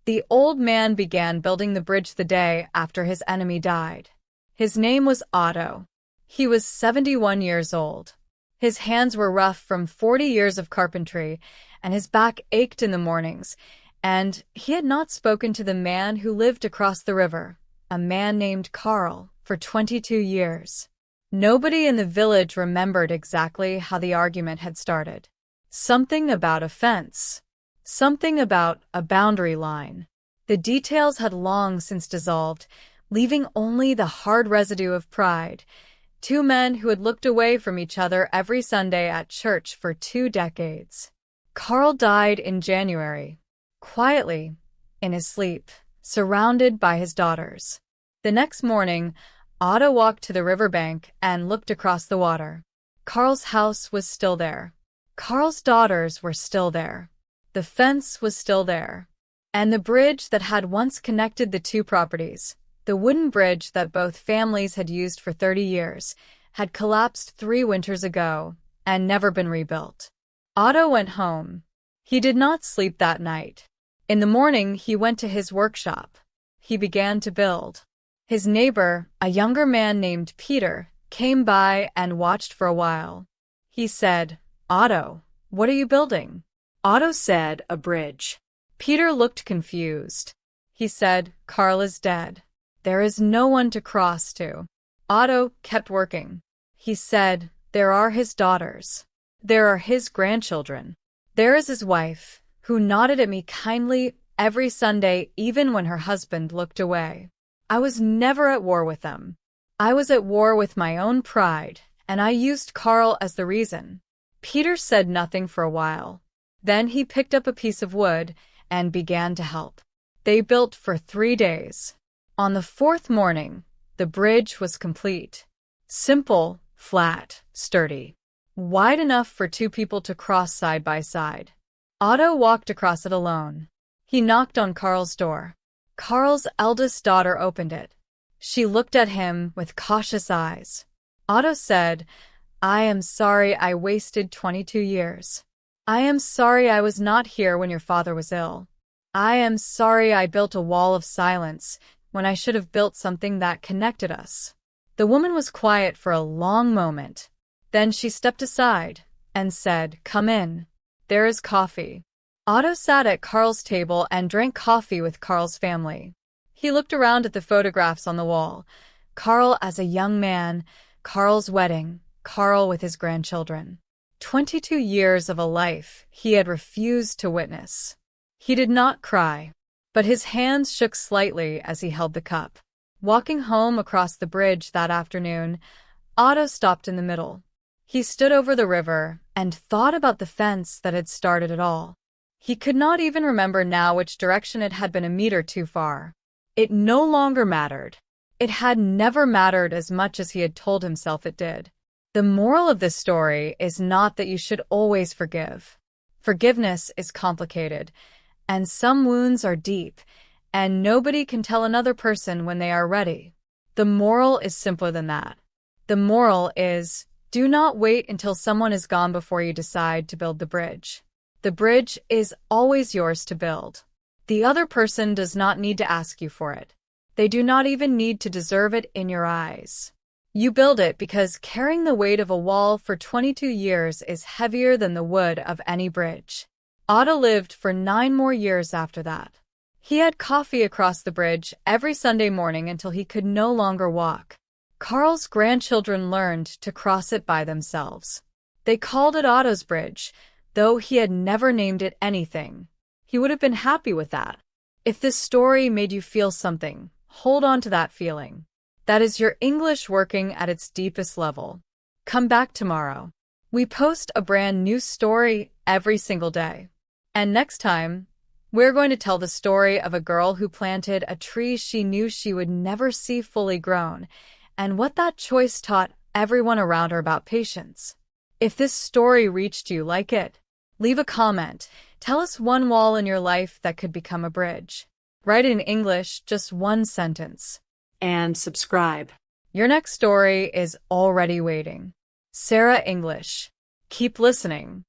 The old man began building the bridge the day after his enemy died. His name was Otto. He was 71 years old. His hands were rough from 40 years of carpentry, and his back ached in the mornings, and he had not spoken to the man who lived across the river, a man named Karl, for 22 years. Nobody in the village remembered exactly how the argument had started. Something about a fence. Something about a boundary line. The details had long since dissolved, leaving only the hard residue of pride. Two men who had looked away from each other every Sunday at church for 2 decades. Karl died in January, quietly, in his sleep, surrounded by his daughters. The next morning, Otto walked to the riverbank and looked across the water. Karl's house was still there. Karl's daughters were still there. The fence was still there. And the bridge that had once connected the two properties, the wooden bridge that both families had used for 30 years, had collapsed 3 winters ago and never been rebuilt. Otto went home. He did not sleep that night. In the morning, he went to his workshop. He began to build. His neighbor, a younger man named Pieter, came by and watched for a while. He said, "Otto, what are you building?" Otto said, "A bridge." Pieter looked confused. He said, "Karl is dead. There is no one to cross to." Otto kept working. He said, "There are his daughters. There are his grandchildren. There is his wife, who nodded at me kindly every Sunday even when her husband looked away. I was never at war with them. I was at war with my own pride, and I used Karl as the reason." Pieter said nothing for a while. Then he picked up a piece of wood and began to help. They built for 3 days. On the 4th morning, the bridge was complete. Simple, flat, sturdy. Wide enough for 2 people to cross side by side. Otto walked across it alone. He knocked on Karl's door. Karl's eldest daughter opened it. She looked at him with cautious eyes. Otto said, "I am sorry I wasted 22 years. I am sorry I was not here when your father was ill. I am sorry I built a wall of silence when I should have built something that connected us." The woman was quiet for a long moment. Then she stepped aside and said, "Come in. There is coffee." Otto sat at Karl's table and drank coffee with Karl's family. He looked around at the photographs on the wall. Karl as a young man, Karl's wedding, Karl with his grandchildren. 22 years of a life he had refused to witness. He did not cry, but his hands shook slightly as he held the cup. Walking home across the bridge that afternoon, Otto stopped in the middle. He stood over the river and thought about the fence that had started it all. He could not even remember now which direction it had been a meter too far. It no longer mattered. It had never mattered as much as he had told himself it did. The moral of this story is not that you should always forgive. Forgiveness is complicated, and some wounds are deep, and nobody can tell another person when they are ready. The moral is simpler than that. The moral is, do not wait until someone is gone before you decide to build the bridge. The bridge is always yours to build. The other person does not need to ask you for it. They do not even need to deserve it in your eyes. You build it because carrying the weight of a wall for 22 years is heavier than the wood of any bridge. Otto lived for 9 more years after that. He had coffee across the bridge every Sunday morning until he could no longer walk. Karl's grandchildren learned to cross it by themselves. They called it Otto's bridge, though he had never named it anything. He would have been happy with that. If this story made you feel something, hold on to that feeling. That is your English working at its deepest level. Come back tomorrow. We post a brand new story every single day. And next time, we're going to tell the story of a girl who planted a tree she knew she would never see fully grown, and what that choice taught everyone around her about patience. If this story reached you like it, leave a comment. Tell us one wall in your life that could become a bridge. Write in English just 1 sentence. And subscribe. Your next story is already waiting. SERA English. Keep listening.